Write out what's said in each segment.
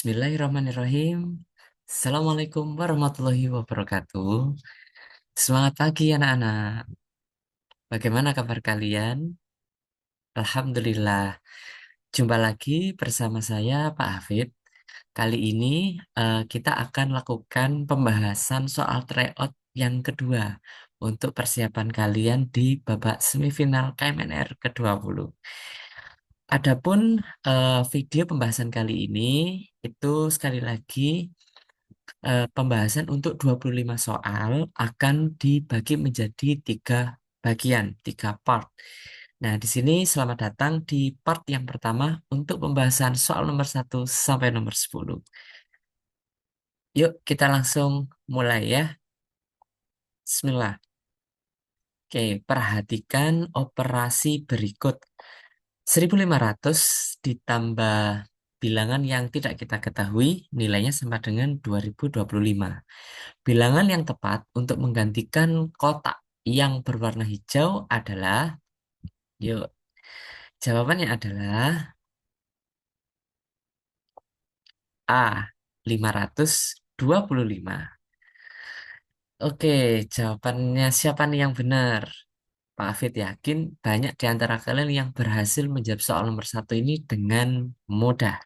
Bismillahirrahmanirrahim. Assalamualaikum warahmatullahi wabarakatuh. Semangat pagi anak-anak. Bagaimana kabar kalian? Alhamdulillah. Jumpa lagi bersama saya Pak Hafid. Kali ini kita akan lakukan pembahasan soal tryout yang kedua untuk persiapan kalian di babak semifinal KMNR ke-20. Adapun video pembahasan kali ini itu sekali lagi pembahasan untuk 25 soal akan dibagi menjadi tiga bagian, tiga part. Nah, di sini selamat datang di part yang pertama untuk pembahasan soal nomor 1 sampai nomor 10. Yuk, kita langsung mulai ya. Bismillah. Oke, perhatikan operasi berikut. 1.500 ditambah bilangan yang tidak kita ketahui nilainya sama dengan 2025. Bilangan yang tepat untuk menggantikan kotak yang berwarna hijau adalah, yuk, jawabannya adalah A, 525. Oke, jawabannya siapa nih yang benar? Pak Afid yakin banyak di antara kalian yang berhasil menjawab soal nomor 1 ini dengan mudah.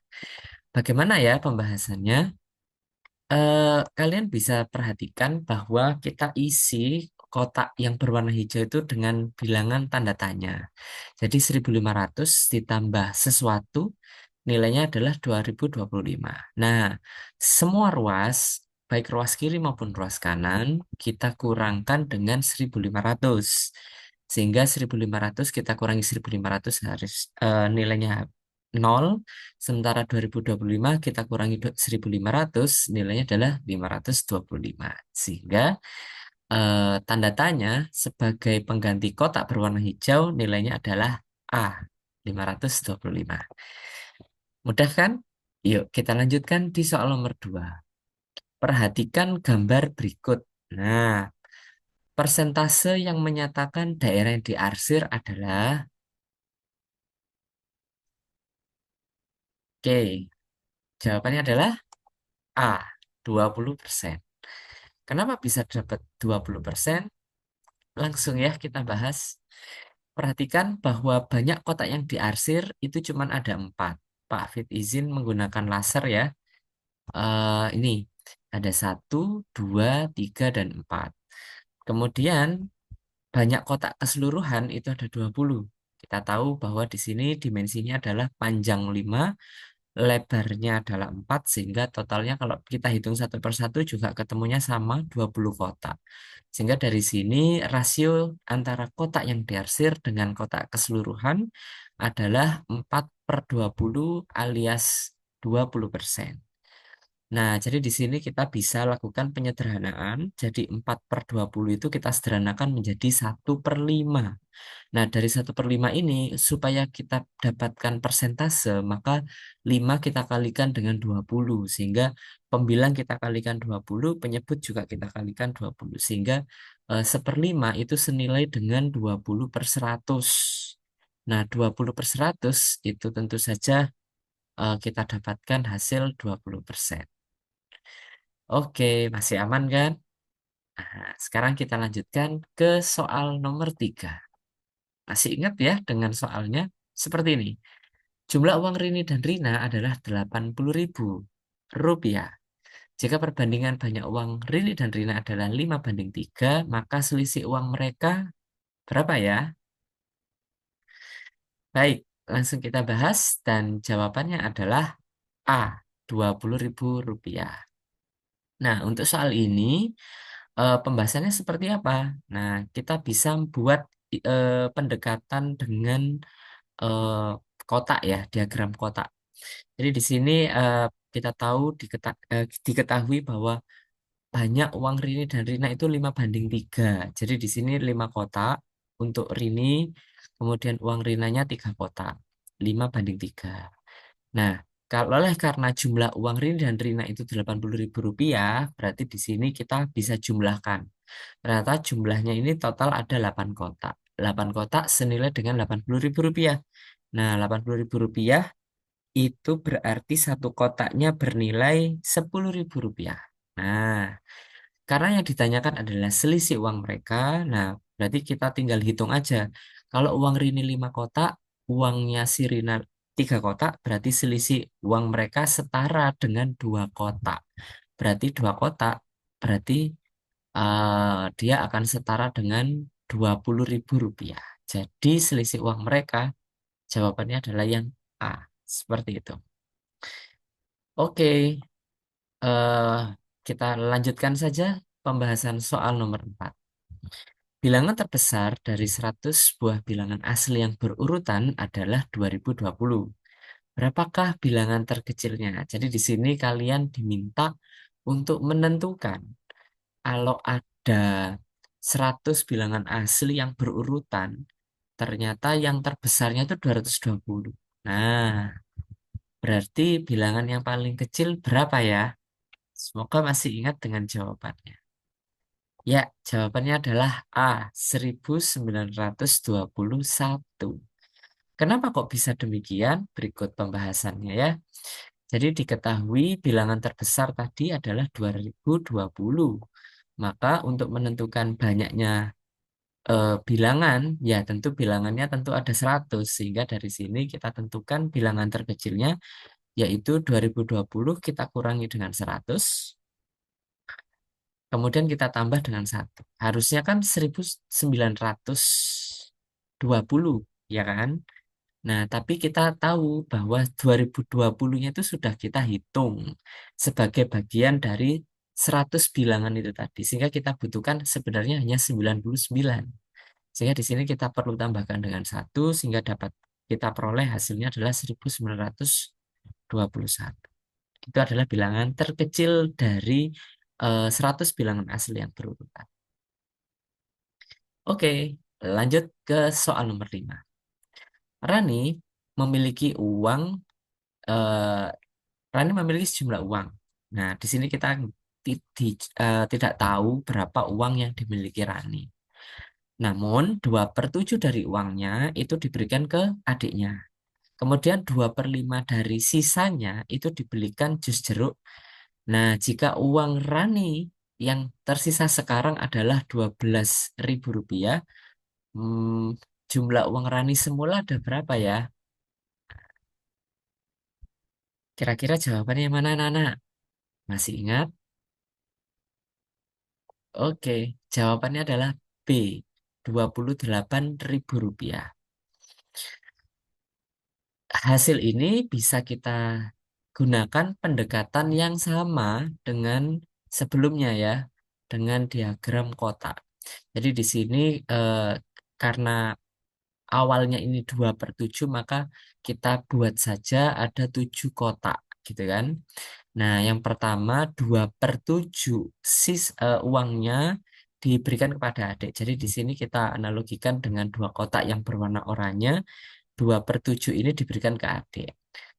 Bagaimana ya pembahasannya? Kalian bisa perhatikan bahwa kita isi kotak yang berwarna hijau itu dengan bilangan tanda tanya. Jadi 1.500 ditambah sesuatu nilainya adalah 2025. Nah, semua ruas, baik ruas kiri maupun ruas kanan, kita kurangkan dengan 1.500. Sehingga 1.500 kita kurangi 1.500 harus nilainya 0. Sementara 2025 kita kurangi 1.500 nilainya adalah 525. Sehingga tanda tanya sebagai pengganti kotak berwarna hijau nilainya adalah A, 525. Mudah kan? Yuk kita lanjutkan di soal nomor 2. Perhatikan gambar berikut. Nah, persentase yang menyatakan daerah yang diarsir adalah, oke, jawabannya adalah A, 20%. Kenapa bisa dapat 20%? Langsung ya kita bahas. Perhatikan bahwa banyak kotak yang diarsir itu cuma ada 4. Pak Fit izin menggunakan laser ya. Ini ada 1, 2, 3, dan 4. Kemudian banyak kotak keseluruhan itu ada 20. Kita tahu bahwa di sini dimensinya adalah panjang 5, lebarnya adalah 4, sehingga totalnya kalau kita hitung satu persatu juga ketemunya sama 20 kotak. Sehingga dari sini rasio antara kotak yang diarsir dengan kotak keseluruhan adalah 4/20 alias 20%. Nah, jadi di sini kita bisa lakukan penyederhanaan. Jadi 4/20 itu kita sederhanakan menjadi 1/5. Nah, dari 1/5 ini, supaya kita dapatkan persentase, maka 5 kita kalikan dengan 20. Sehingga pembilang kita kalikan 20, penyebut juga kita kalikan 20. Sehingga 1/5 itu senilai dengan 20/100. Nah, 20/100 itu tentu saja kita dapatkan hasil 20%. Oke, masih aman kan? Nah, sekarang kita lanjutkan ke soal nomor 3. Masih ingat ya dengan soalnya? Seperti ini. Jumlah uang Rini dan Rina adalah 80.000 rupiah. Jika perbandingan banyak uang Rini dan Rina adalah 5/3, maka selisih uang mereka berapa ya? Baik, langsung kita bahas dan jawabannya adalah A, 20.000 rupiah. Nah, untuk soal ini pembahasannya seperti apa? Nah, kita bisa buat pendekatan dengan eh, kotak ya, diagram kotak. Jadi di sini kita tahu diketahui bahwa banyak uang Rini dan Rina itu 5/3. Jadi di sini 5 kotak untuk Rini, kemudian uang Rinanya 3 kotak, 5/3. Nah, kalau oleh karena jumlah uang Rini dan Rina itu 80.000 rupiah, berarti di sini kita bisa jumlahkan. Ternyata jumlahnya ini total ada 8 kotak. 8 kotak senilai dengan 80.000 rupiah. Nah, 80.000 rupiah itu berarti satu kotaknya bernilai Rp10.000. Nah, karena yang ditanyakan adalah selisih uang mereka, nah berarti kita tinggal hitung aja. Kalau uang Rini 5 kotak, uangnya si Rina 3 kotak, berarti selisih uang mereka setara dengan 2 kotak. Berarti 2 kotak, berarti dia akan setara dengan Rp20.000. Jadi selisih uang mereka, jawabannya adalah yang A. Seperti itu. Oke, eh, kita lanjutkan saja pembahasan soal nomor 4. Bilangan terbesar dari 100 buah bilangan asli yang berurutan adalah 2020. Berapakah bilangan terkecilnya? Jadi di sini kalian diminta untuk menentukan kalau ada 100 bilangan asli yang berurutan, ternyata yang terbesarnya itu 220. Nah, berarti bilangan yang paling kecil berapa ya? Semoga masih ingat dengan jawabannya. Ya, jawabannya adalah A, 1921. Kenapa kok bisa demikian? Berikut pembahasannya ya. Jadi diketahui bilangan terbesar tadi adalah 2020. Maka untuk menentukan banyaknya bilangan, ya tentu bilangannya tentu ada 100. Sehingga dari sini kita tentukan bilangan terkecilnya yaitu 2020 kita kurangi dengan 100. Kemudian kita tambah dengan 1. Harusnya kan 1920, ya kan? Nah, tapi kita tahu bahwa 2020-nya itu sudah kita hitung sebagai bagian dari 100 bilangan itu tadi. Sehingga kita butuhkan sebenarnya hanya 99. Sehingga di sini kita perlu tambahkan dengan 1 sehingga dapat kita peroleh hasilnya adalah 1921. Itu adalah bilangan terkecil dari 100 bilangan asli yang berurutan. Oke, lanjut ke soal nomor 5. Rani memiliki uang, eh, Rani memiliki sejumlah uang. Nah, di sini kita tidak tahu berapa uang yang dimiliki Rani. Namun, 2/7 dari uangnya itu diberikan ke adiknya. Kemudian 2/5 dari sisanya itu dibelikan jus jeruk. Nah, jika uang Rani yang tersisa sekarang adalah Rp12.000, jumlah uang Rani semula ada berapa ya? Kira-kira jawabannya yang mana, Nana? Masih ingat? Oke, jawabannya adalah B, Rp28.000. Hasil ini bisa kita gunakan pendekatan yang sama dengan sebelumnya ya, dengan diagram kotak. Jadi di sini eh, karena awalnya ini 2/7 maka kita buat saja ada 7 kotak gitu kan. Nah yang pertama 2/7 uangnya diberikan kepada adik. Jadi di sini kita analogikan dengan 2 kotak yang berwarna oranye, 2/7 ini diberikan ke adik.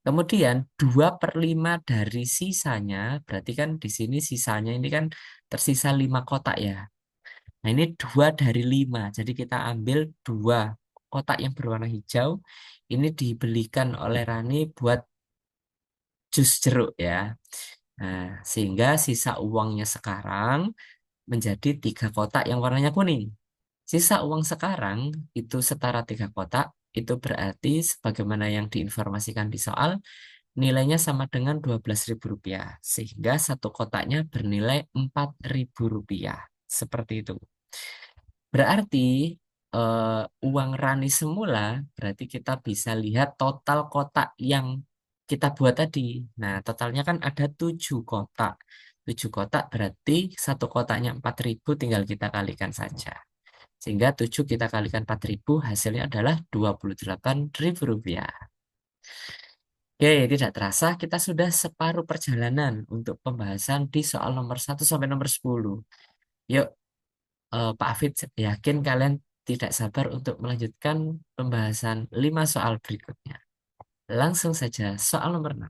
Kemudian 2/5 dari sisanya, berarti kan di sini sisanya ini kan tersisa 5 kotak ya. Nah, ini 2/5. Jadi kita ambil 2 kotak yang berwarna hijau. Ini dibelikan oleh Rani buat jus jeruk ya. Nah, sehingga sisa uangnya sekarang menjadi 3 kotak yang warnanya kuning. Sisa uang sekarang itu setara 3 kotak. Itu berarti sebagaimana yang diinformasikan di soal, nilainya sama dengan Rp12.000. Sehingga satu kotaknya bernilai Rp4.000. Seperti itu. Berarti uang Rani semula berarti kita bisa lihat total kotak yang kita buat tadi. Nah, totalnya kan ada 7 kotak. 7 kotak berarti satu kotaknya 4.000 tinggal kita kalikan saja. Sehingga 7 kita kalikan 4.000 hasilnya adalah Rp28.000. Oke, tidak terasa kita sudah separuh perjalanan untuk pembahasan di soal nomor 1 sampai nomor 10. Yuk, Pak Afid yakin kalian tidak sabar untuk melanjutkan pembahasan 5 soal berikutnya. Langsung saja soal nomor 6.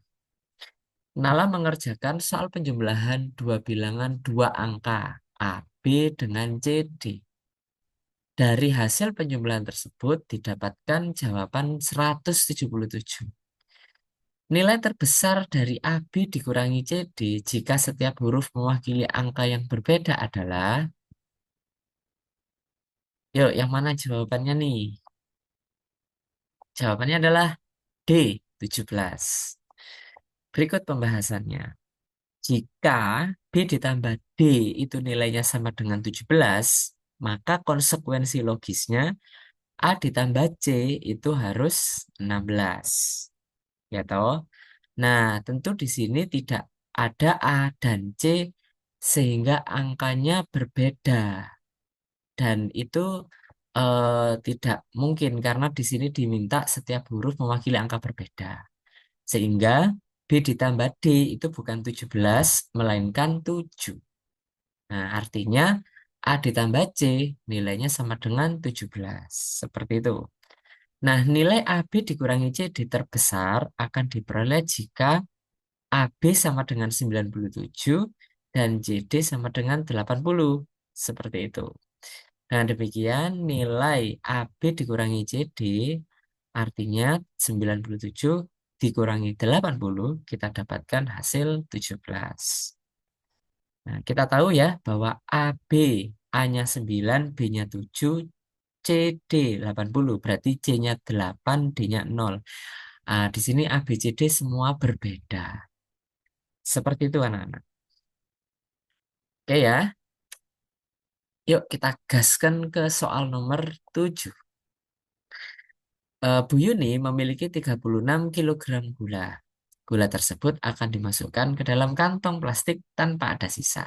Nala mengerjakan soal penjumlahan dua bilangan dua angka A, B dengan C, D. Dari hasil penjumlahan tersebut didapatkan jawaban 177. Nilai terbesar dari AB dikurangi CD jika setiap huruf mewakili angka yang berbeda adalah, yuk yang mana jawabannya nih? Jawabannya adalah D, 17. Berikut pembahasannya. Jika B ditambah D itu nilainya sama dengan 17, maka konsekuensi logisnya A ditambah C itu harus 16. Ya toh? Nah, tentu di sini tidak ada A dan C sehingga angkanya berbeda. Dan itu tidak mungkin karena di sini diminta setiap huruf mewakili angka berbeda. Sehingga B ditambah D itu bukan 17 melainkan 7. Nah, artinya A ditambah C nilainya sama dengan 17. Seperti itu. Nah, nilai AB dikurangi CD terbesar akan diperoleh jika AB sama dengan 97 dan JD sama dengan 80. Seperti itu. Nah, demikian nilai AB dikurangi CD artinya 97 dikurangi 80 kita dapatkan hasil 17. Nah, kita tahu ya bahwa AB A-nya 9, B-nya 7, CD 80, berarti C-nya 8, D-nya 0. Ah, di sini A, B, C, D semua berbeda. Seperti itu anak-anak. Oke ya, yuk kita gaskan ke soal nomor 7. Bu Yuni memiliki 36 kilogram gula. Gula tersebut akan dimasukkan ke dalam kantong plastik tanpa ada sisa.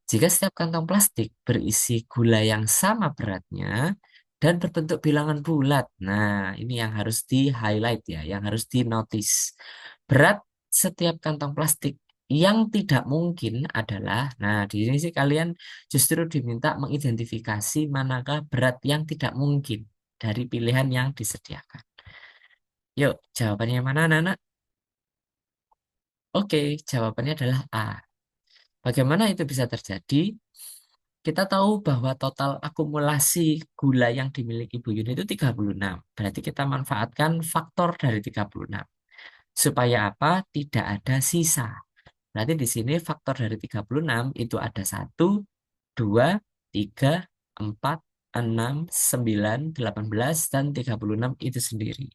Jika setiap kantong plastik berisi gula yang sama beratnya dan berbentuk bilangan bulat. Nah, ini yang harus di-highlight ya, yang harus di-notice. Berat setiap kantong plastik yang tidak mungkin adalah, nah di sini sih kalian justru diminta mengidentifikasi manakah berat yang tidak mungkin dari pilihan yang disediakan. Yuk, jawabannya mana, anak-anak? Oke, jawabannya adalah A. Bagaimana itu bisa terjadi? Kita tahu bahwa total akumulasi gula yang dimiliki Bu Yuni itu 36. Berarti kita manfaatkan faktor dari 36. Supaya apa? Tidak ada sisa. Berarti di sini faktor dari 36 itu ada 1, 2, 3, 4, 6, 9, 18, dan 36 itu sendiri.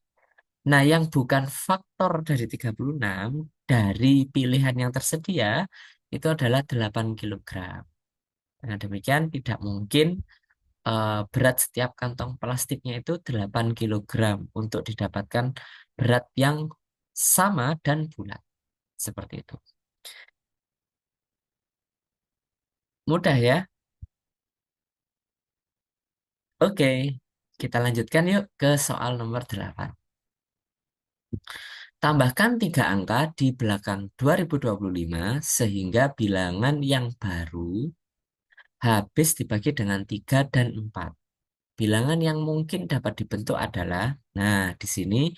Nah, yang bukan faktor dari 36 dari pilihan yang tersedia itu adalah 8 kilogram. Nah, demikian tidak mungkin berat setiap kantong plastiknya itu 8 kilogram untuk didapatkan berat yang sama dan bulat. Seperti itu. Mudah ya? Oke, kita lanjutkan yuk ke soal nomor 8. Tambahkan 3 angka di belakang 2025 sehingga bilangan yang baru habis dibagi dengan 3 dan 4. Bilangan yang mungkin dapat dibentuk adalah, nah di sini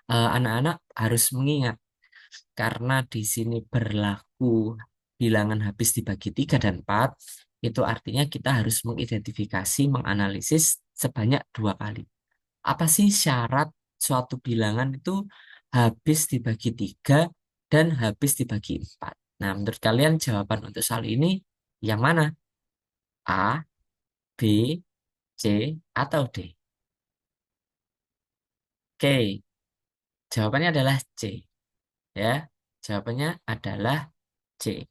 anak-anak harus mengingat karena di sini berlaku bilangan habis dibagi 3 dan 4, itu artinya kita harus mengidentifikasi, menganalisis sebanyak 2 kali. Apa sih syarat suatu bilangan itu habis dibagi 3 dan habis dibagi 4? Nah, menurut kalian jawaban untuk soal ini yang mana? A, B, C, atau D? Oke, jawabannya adalah C. Ya, jawabannya adalah C.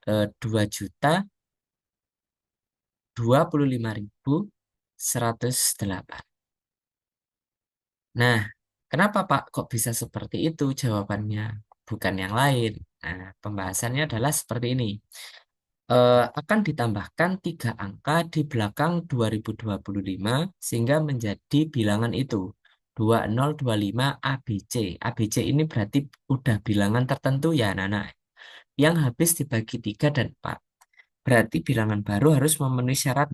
2.025.108. Nah, kenapa Pak kok bisa seperti itu jawabannya? Bukan yang lain. Nah, pembahasannya adalah seperti ini. Akan ditambahkan 3 angka di belakang 2025 sehingga menjadi bilangan itu 2025 ABC. ABC ini berarti udah bilangan tertentu ya anak-anak yang habis dibagi 3 dan 4. Berarti bilangan baru harus memenuhi syarat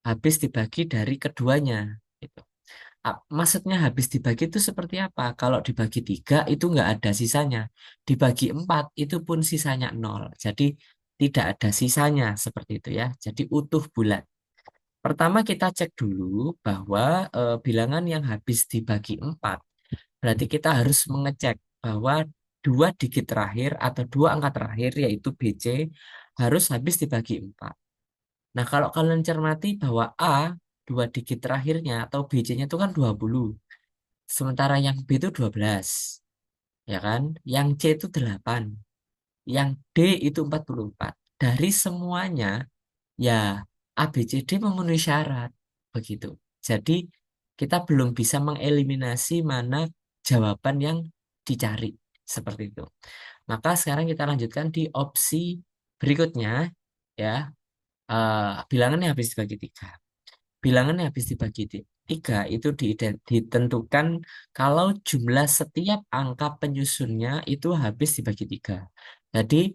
habis dibagi dari keduanya. Gitu. Maksudnya habis dibagi itu seperti apa? Kalau dibagi 3 itu nggak ada sisanya. Dibagi 4 itu pun sisanya nol. Jadi tidak ada sisanya seperti itu ya. Jadi utuh bulat. Pertama kita cek dulu bahwa bilangan yang habis dibagi 4 berarti kita harus mengecek. bahwa dua digit terakhir atau dua angka terakhir yaitu BC harus habis dibagi 4. Nah, kalau kalian cermati bahwa A dua digit terakhirnya atau BC-nya itu kan 20. Sementara yang B itu 12, ya kan? Yang C itu 8, yang D itu 44. Dari semuanya, ya A, B, C, D memenuhi syarat. Begitu. Jadi, kita belum bisa mengeliminasi mana jawaban yang dicari. Seperti itu. Maka sekarang kita lanjutkan di opsi berikutnya, ya. Bilangannya habis dibagi 3. Bilangannya habis dibagi 3 itu ditentukan kalau jumlah setiap angka penyusunnya itu habis dibagi 3. Jadi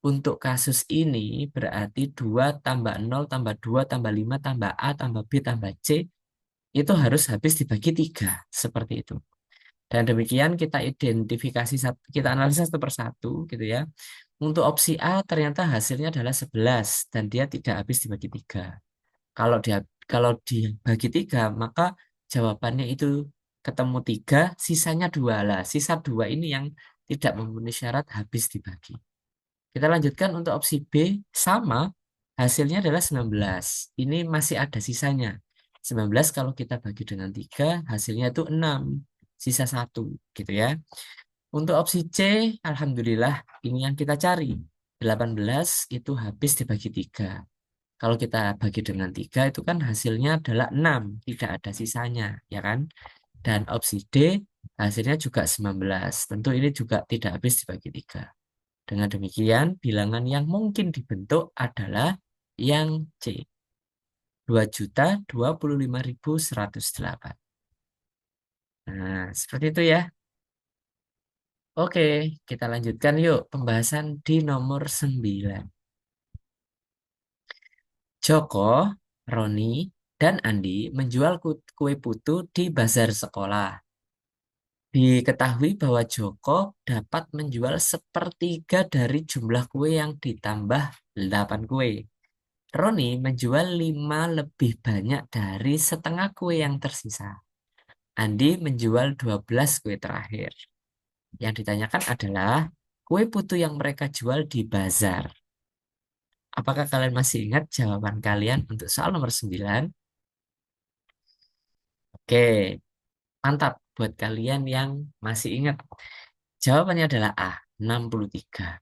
untuk kasus ini berarti 2 tambah 0 tambah 2 tambah 5 tambah A tambah B tambah C itu harus habis dibagi 3. Seperti itu. Dan demikian kita identifikasi, kita analisis satu persatu gitu ya. Untuk opsi A ternyata hasilnya adalah 11 dan dia tidak habis dibagi 3. Kalau dia kalau dibagi 3 maka jawabannya itu ketemu 3, sisanya 2 lah. Sisa 2 ini yang tidak memenuhi syarat habis dibagi. Kita lanjutkan untuk opsi B, sama, hasilnya adalah 19. Ini masih ada sisanya. 19 kalau kita bagi dengan 3 hasilnya itu 6, sisa satu gitu ya. Untuk opsi C, alhamdulillah ini yang kita cari. 18 itu habis dibagi 3. Kalau kita bagi dengan 3 itu kan hasilnya adalah 6, tidak ada sisanya, ya kan? Dan opsi D hasilnya juga 19. Tentu ini juga tidak habis dibagi 3. Dengan demikian, bilangan yang mungkin dibentuk adalah yang C, 2.025.108. Nah, seperti itu ya. Oke, kita lanjutkan yuk pembahasan di nomor 9. Joko, Roni, dan Andi menjual kue putu di bazar sekolah. Diketahui bahwa Joko dapat menjual sepertiga dari jumlah kue yang ditambah 8 kue. Roni menjual 5 lebih banyak dari setengah kue yang tersisa. Andi menjual 12 kue terakhir. Yang ditanyakan adalah kue putu yang mereka jual di bazar. Apakah kalian masih ingat jawaban kalian untuk soal nomor 9? Oke, mantap buat kalian yang masih ingat. Jawabannya adalah A, 63.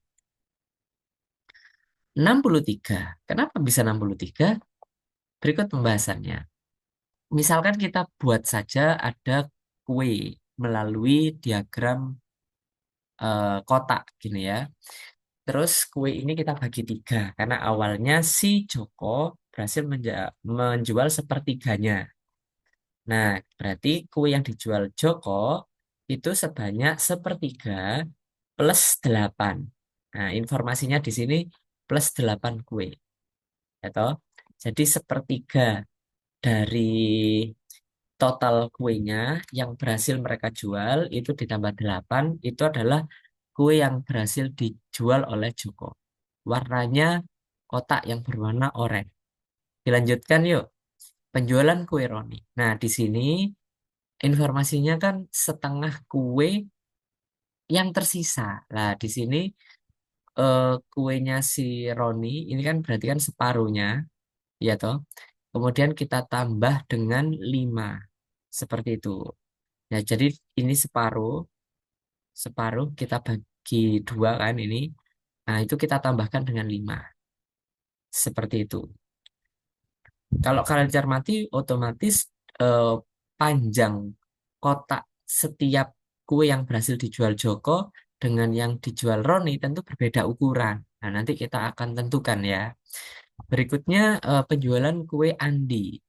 63. Kenapa bisa 63? Berikut pembahasannya. Misalkan kita buat saja ada kue melalui diagram kotak gini ya. Terus kue ini kita bagi 3 karena awalnya si Joko berhasil menjual sepertiganya. Nah, berarti kue yang dijual Joko itu sebanyak sepertiga plus 8. Nah, informasinya di sini plus 8 kue. Ya toh? Jadi sepertiga dari total kuenya yang berhasil mereka jual itu ditambah 8 itu adalah kue yang berhasil dijual oleh Joko. Warnanya kotak yang berwarna oranye. Dilanjutkan yuk, penjualan kue Roni. Nah, di sini informasinya kan setengah kue yang tersisa. Nah, di sini kuenya si Roni ini kan berarti kan separuhnya, ya toh. Kemudian kita tambah dengan 5. Seperti itu. Nah, jadi ini separuh, separuh kita bagi 2 kan ini. Nah, itu kita tambahkan dengan 5. Seperti itu. Kalau kalian cermati, otomatis eh, panjang kotak setiap kue yang berhasil dijual Joko dengan yang dijual Roni tentu berbeda ukuran. Nah, nanti kita akan tentukan ya. Berikutnya penjualan kue Andi.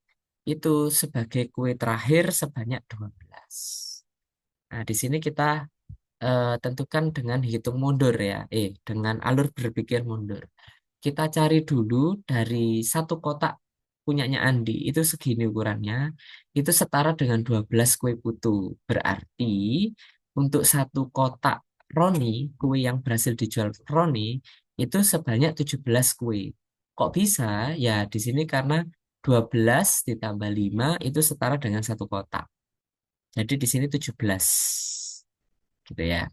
Itu sebagai kue terakhir sebanyak 12. Nah, di sini kita tentukan dengan hitung mundur ya. Dengan alur berpikir mundur. Kita cari dulu dari satu kotak punyanya Andi itu segini ukurannya, itu setara dengan 12 kue putu. Berarti untuk satu kotak Roni, kue yang berhasil dijual Roni itu sebanyak 17 kue. Kok bisa? Ya di sini karena 12 ditambah 5 itu setara dengan satu kotak. Jadi di sini 17. Gitu ya.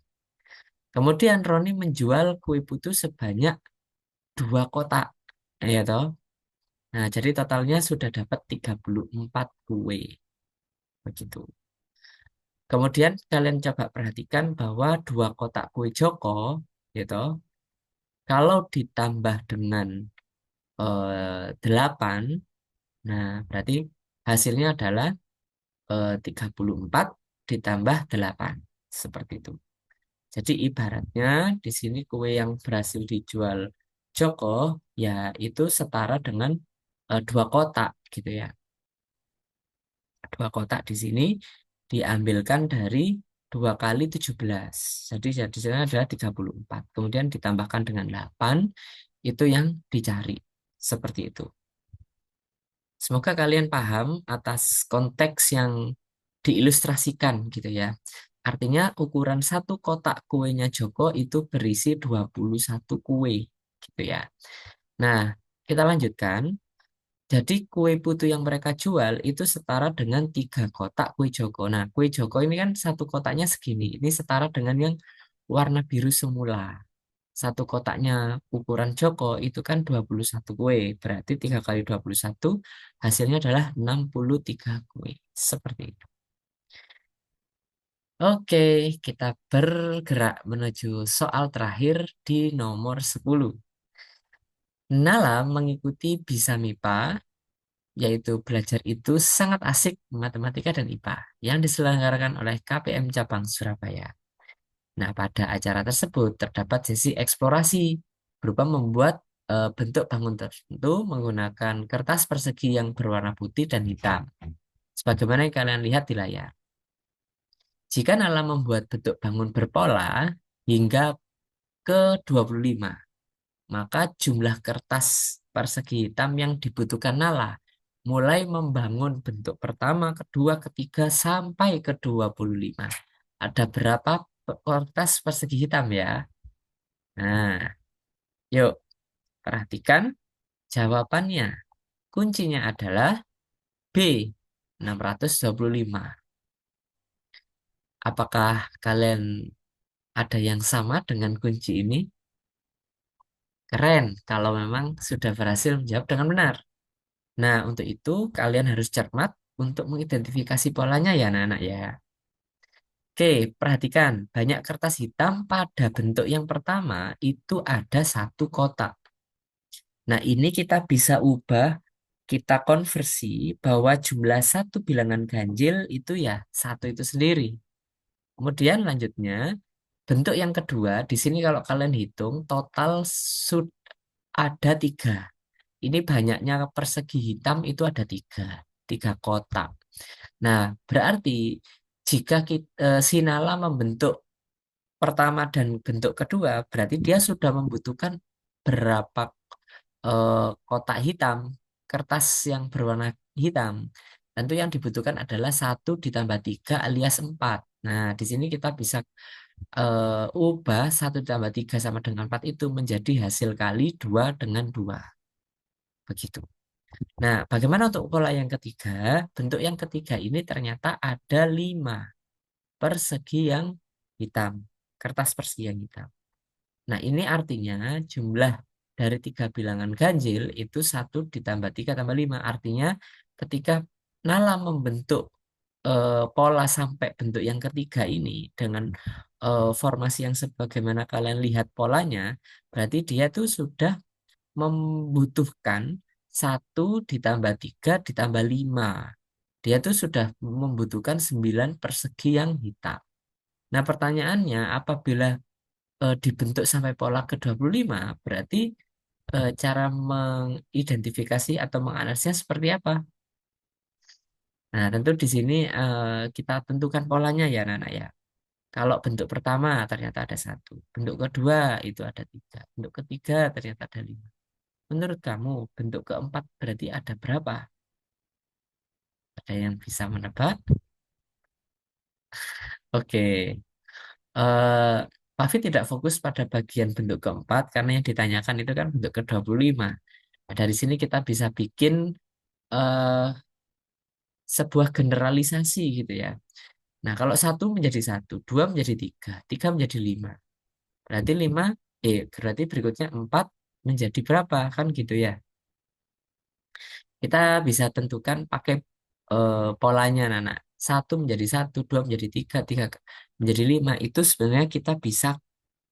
Kemudian Roni menjual kue putu sebanyak 2 kotak. Ya toh. Nah, jadi totalnya sudah dapat 34 kue. Begitu. Kemudian kalian coba perhatikan bahwa 2 kotak kue Joko, gitu, kalau ditambah dengan 8, nah berarti hasilnya adalah 34 ditambah 8. Seperti itu. Jadi ibaratnya di sini kue yang berhasil dijual Joko, ya itu setara dengan 2 kotak, gitu ya. 2 kotak di sini diambilkan dari 2 kali 17. Jadi sana adalah 34. Kemudian ditambahkan dengan 8, itu yang dicari. Seperti itu. Semoga kalian paham atas konteks yang diilustrasikan gitu ya. Artinya ukuran 1 kotak kuenya Joko itu berisi 21 kue gitu ya. Nah, kita lanjutkan. Jadi kue putu yang mereka jual itu setara dengan 3 kotak kue Joko. Nah, kue Joko ini kan 1 kotaknya segini. Ini setara dengan yang warna biru semula. 1 kotaknya ukuran Joko itu kan 21 kue. Berarti 3 kali 21 hasilnya adalah 63 kue. Seperti itu. Oke, kita bergerak menuju soal terakhir di nomor 10. Nala mengikuti Bisa MIPA, yaitu belajar itu sangat asik matematika dan IPA yang diselenggarakan oleh KPM Cabang Surabaya. Nah, pada acara tersebut terdapat sesi eksplorasi berupa membuat bentuk bangun tertentu menggunakan kertas persegi yang berwarna putih dan hitam. Sebagaimana yang kalian lihat di layar. Jika Nala membuat bentuk bangun berpola hingga ke 25, maka jumlah kertas persegi hitam yang dibutuhkan Nala mulai membangun bentuk pertama, kedua, ketiga, sampai ke 25. Ada berapa kertas persegi hitam ya? Nah, yuk perhatikan jawabannya. Kuncinya adalah B, 625. Apakah kalian ada yang sama dengan kunci ini? Keren kalau memang sudah berhasil menjawab dengan benar. Nah, untuk itu kalian harus cermat untuk mengidentifikasi polanya ya anak-anak ya. Oke, perhatikan. Banyak kertas hitam pada bentuk yang pertama itu ada 1 kotak. Nah, ini kita bisa ubah, kita konversi bahwa jumlah satu bilangan ganjil itu ya satu itu sendiri. Kemudian lanjutnya, bentuk yang kedua, di sini kalau kalian hitung, total sudah ada 3. Ini banyaknya persegi hitam itu ada 3 kotak. Nah, berarti jika kita, Sinala membentuk pertama dan bentuk kedua, berarti dia sudah membutuhkan berapa kotak hitam, kertas yang berwarna hitam. Tentu yang dibutuhkan adalah 1 ditambah 3 alias 4. Nah, di sini kita bisa ubah 1 ditambah 3 sama dengan 4 itu menjadi hasil kali 2 dengan 2. Begitu. Nah, bagaimana untuk pola yang ketiga? Bentuk yang ketiga ini ternyata ada 5 persegi yang hitam. Kertas persegi yang hitam. Nah, ini artinya jumlah dari 3 bilangan ganjil itu 1 ditambah 3 tambah 5. Artinya ketika Nala membentuk pola sampai bentuk yang ketiga ini dengan formasi yang sebagaimana kalian lihat polanya, berarti dia tuh sudah membutuhkan 1 ditambah 3 ditambah 5. Dia tuh sudah membutuhkan 9 persegi yang hitam. Nah, pertanyaannya apabila dibentuk sampai pola ke 25, berarti cara mengidentifikasi atau menganalisisnya seperti apa? Nah, tentu di sini kita tentukan polanya ya, Nana ya. Kalau bentuk pertama ternyata ada 1, bentuk kedua itu ada 3, bentuk ketiga ternyata ada 5. Menurut kamu bentuk keempat berarti ada berapa? Ada yang bisa menebak? Oke. eh Pavi tidak fokus pada bagian bentuk keempat karena yang ditanyakan itu kan bentuk ke 25. Nah, dari sini kita bisa bikin eh, sebuah generalisasi gitu ya. Nah, kalau 1 menjadi 1, 2 menjadi 3, 3 menjadi 5. Berarti 5, berarti berikutnya 4 menjadi berapa? Kan gitu ya. Kita bisa tentukan pakai polanya, Nana. Satu menjadi satu, dua menjadi tiga, tiga menjadi lima. Itu sebenarnya kita bisa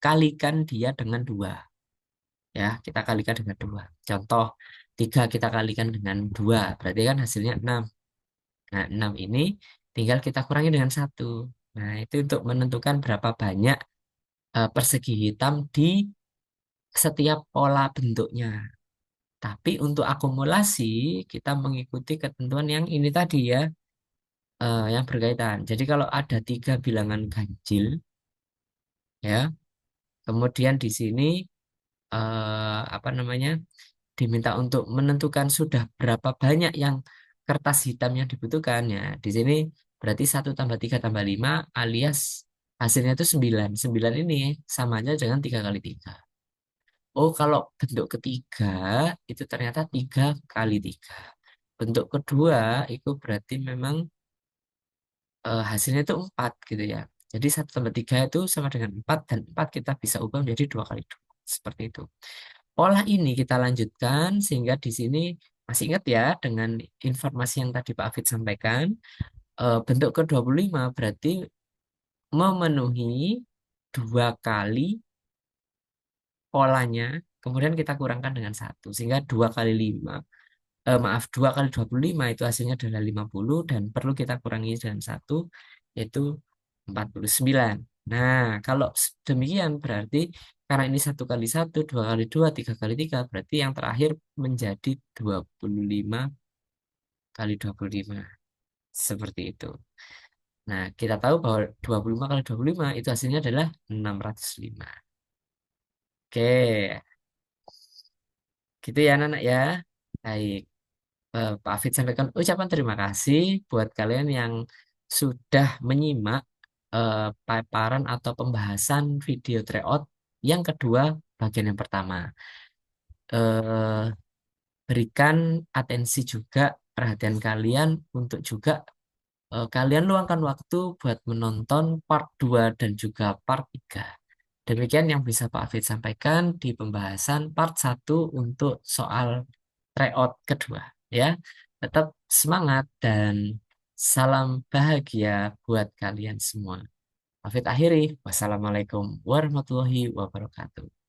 kalikan dia dengan dua. Ya, kita kalikan dengan dua. Contoh, tiga kita kalikan dengan dua. Berarti kan hasilnya 6. Nah, 6 ini tinggal kita kurangi dengan satu. Nah, itu untuk menentukan berapa banyak persegi hitam di setiap pola bentuknya. Tapi untuk akumulasi, kita mengikuti ketentuan yang ini tadi ya, yang berkaitan. Jadi kalau ada tiga bilangan ganjil, ya, kemudian di sini apa namanya, diminta untuk menentukan sudah berapa banyak yang kertas hitam yang dibutuhkan ya. Di sini berarti satu tambah 3 tambah 5 alias hasilnya itu 9. 9 ini sama aja dengan 3 kali 3. Oh, kalau bentuk ketiga itu ternyata 3 kali 3. Bentuk kedua itu berarti memang hasilnya itu 4 gitu ya. Jadi satu tambah 3 itu sama dengan 4 dan 4 kita bisa ubah menjadi 2 kali 2. Seperti itu. Pola ini kita lanjutkan sehingga di sini masih ingat ya dengan informasi yang tadi Pak Afid sampaikan, bentuk ke-25 berarti memenuhi 2 kali polanya, kemudian kita kurangkan dengan satu sehingga 2 kali 5, maaf, 2 kali 25 itu hasilnya adalah 50 dan perlu kita kurangi dengan satu yaitu 49. Nah, kalau demikian berarti karena ini satu kali satu, dua kali dua, tiga kali tiga, berarti yang terakhir menjadi 25 kali 25. Seperti itu. Nah, kita tahu bahwa 25 kali 25 itu hasilnya adalah 605. Oke, gitu ya anak-anak ya. Baik. Pak Afid sampaikan ucapan terima kasih buat kalian yang sudah menyimak paparan atau pembahasan video tryout yang kedua bagian yang pertama. Eh, Berikan atensi juga perhatian kalian untuk juga kalian luangkan waktu buat menonton part 2 dan juga part 3. Demikian yang bisa Pak Afid sampaikan di pembahasan part satu untuk soal tryout kedua. Ya, tetap semangat dan salam bahagia buat kalian semua. Afid akhiri, wassalamualaikum warahmatullahi wabarakatuh.